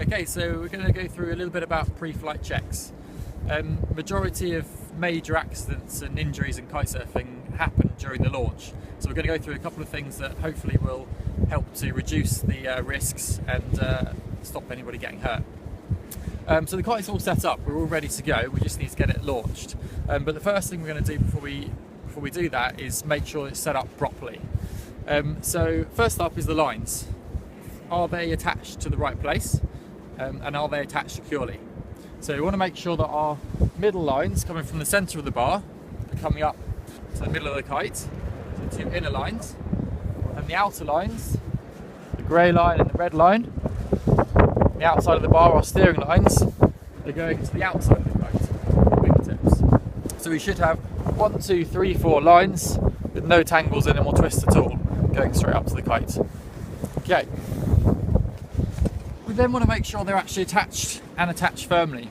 Okay, so we're going to go through a little bit about pre-flight checks. Majority of major accidents and injuries in kitesurfing happen during the launch. So we're going to go through a couple of things that hopefully will help to reduce the risks and stop anybody getting hurt. So the kite's all set up, we're all ready to go, we just need to get it launched. But the first thing we're going to do before we do that is make sure it's set up properly. So first up is the lines. Are they attached to the right place? And are they attached securely? So we want to make sure that our middle lines coming from the centre of the bar are coming up to the middle of the kite, so the two inner lines, and the outer lines, the grey line and the red line, the outside of the bar, our steering lines, are going to the outside of the kite, the wingtips. So we should have 1, 2, 3, 4 lines with no tangles in them or twists at all, going straight up to the kite. Okay. We then want to make sure they're actually attached and attached firmly.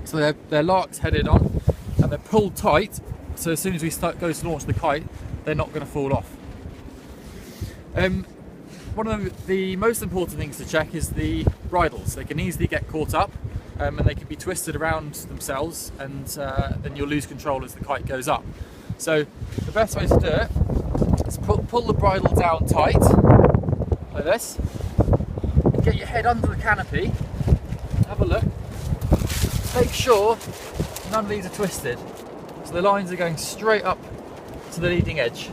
So they're larks headed on and they're pulled tight, so as soon as we go to launch the kite, they're not going to fall off. One of the most important things to check is the bridles. They can easily get caught up and they can be twisted around themselves, and then you'll lose control as the kite goes up. So the best way to do it is pull the bridle down tight, like this. Get your head under the canopy, have a look, make sure none of these are twisted, so the lines are going straight up to the leading edge,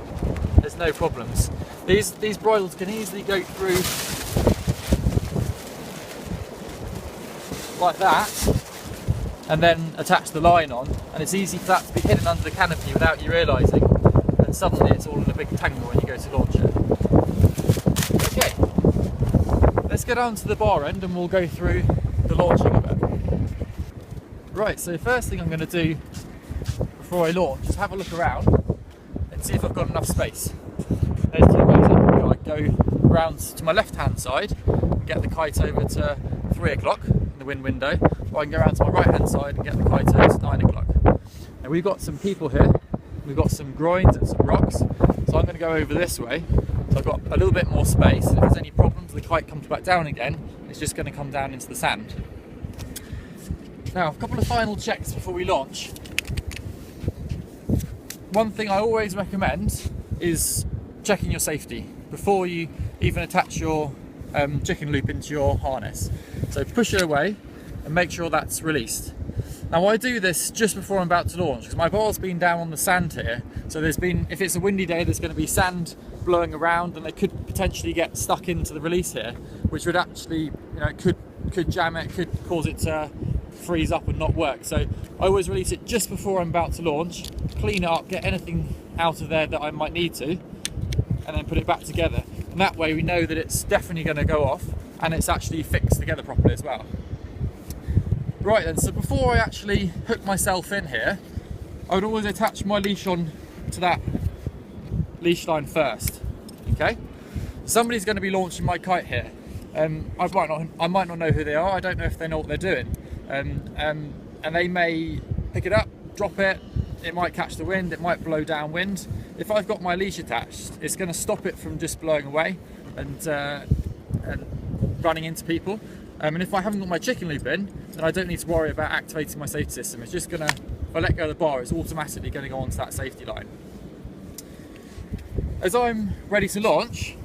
there's no problems. These bridles can easily go through like that and then attach the line on, and it's easy for that to be hidden under the canopy without you realising, and suddenly it's all in a big tangle when you go to launch it. Let's go down to the bar end and we'll go through the launching of it. Right, so first thing I'm going to do before I launch is have a look around and see if I've got enough space. There's two ways I can go. I go round to my left hand side and get the kite over to 3 o'clock in the wind window, or I can go around to my right hand side and get the kite over to 9 o'clock. Now we've got some people here, we've got some groins and some rocks, so I'm going to go over this way. So I've got a little bit more space, and if there's any problems, the kite comes back down again, it's just going to come down into the sand. Now, a couple of final checks before we launch. One thing I always recommend is checking your safety before you even attach your chicken loop into your harness. So push it away and make sure that's released. Now I do this just before I'm about to launch because my bar's been down on the sand here, so if it's a windy day, there's going to be sand blowing around and they could potentially get stuck into the release here, which would actually, could jam it, could cause it to freeze up and not work. So I always release it just before I'm about to launch, clean it up, get anything out of there that I might need to, and then put it back together. And that way we know that it's definitely going to go off and it's actually fixed together properly as well. Right then, so before I actually hook myself in here, I would always attach my leash on to that leash line first. Okay, somebody's going to be launching my kite here. I might not know who they are. I don't know if they know what they're doing, and they may pick it up, drop it. It might catch the wind. It might blow downwind. If I've got my leash attached, it's going to stop it from just blowing away and running into people. And if I haven't got my chicken loop in, then I don't need to worry about activating my safety system. It's just going to, if I let go of the bar, it's automatically going to go onto that safety line. As I'm ready to launch,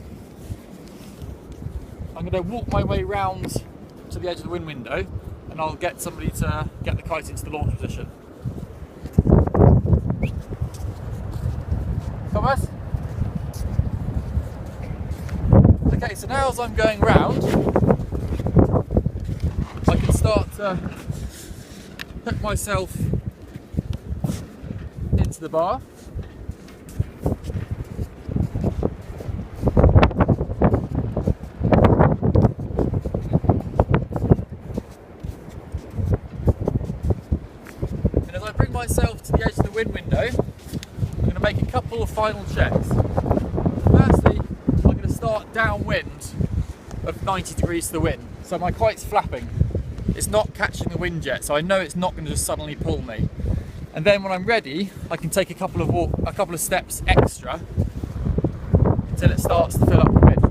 I'm going to walk my way round to the edge of the wind window and I'll get somebody to get the kite into the launch position. Thomas? Okay, so now as I'm going round, I can start to hook myself into the bar. Myself to the edge of the wind window, I'm going to make a couple of final checks. Firstly, I'm going to start downwind of 90 degrees to the wind, so my kite's flapping. It's not catching the wind yet, so I know it's not going to just suddenly pull me. And then when I'm ready, I can take a couple of steps extra until it starts to fill up the wind.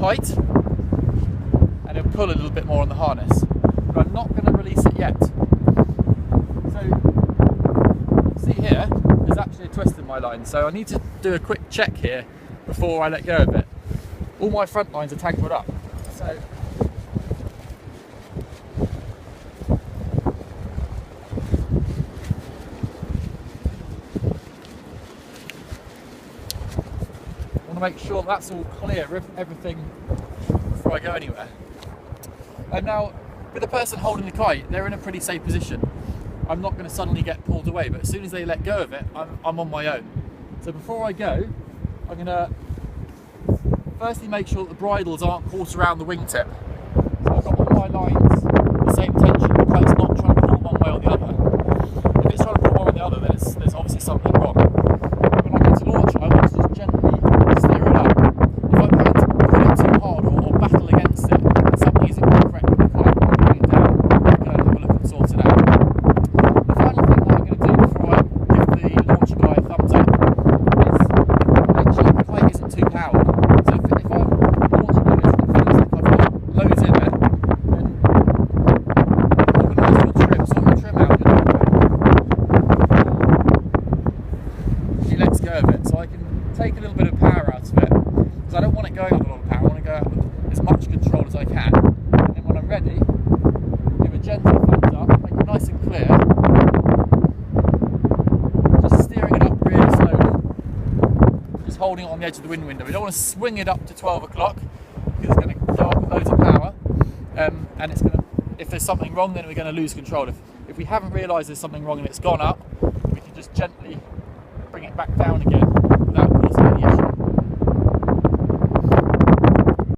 tight and it'll pull a little bit more on the harness. But I'm not going to release it yet. So, see here, there's actually a twist in my line, so I need to do a quick check here before I let go of it. All my front lines are tangled up, so make sure that's all clear of everything before I go anywhere. And now, with the person holding the kite, they're in a pretty safe position. I'm not going to suddenly get pulled away, but as soon as they let go of it, I'm on my own. So before I go, I'm going to firstly make sure that the bridles aren't caught around the wingtip. So I've got all my lines the same tension, the kite's not trying to pull one way or the other. If it's trying to pull one way or the other, then there's obviously something wrong. When I go to launch, I want to just gently steer it up. If I'm trying to pull it too hard or battle against it, and something isn't correct with the kite, I'll bring it down, I'm going to have a look and sort it out. The final thing that I'm going to do before I give the launcher guy a thumbs up is make sure the kite isn't too powered. So if I'm launching it and it feels like I've got loads in it, then organise your trim, sort your trim out before he lets go of it, so I can take a little bit of power out of it, because I don't want it going with a lot of power. I want to go out with as much control as I can, and then when I'm ready, give a gentle thumbs up, make it nice and clear, just steering it up really slowly, just holding it on the edge of the wind window. We don't want to swing it up to 12 o'clock, because it's going to go up with loads of power, and it's going to, if there's something wrong, then we're going to lose control. If we haven't realised there's something wrong and it's gone up, we can just gently bring it back down again.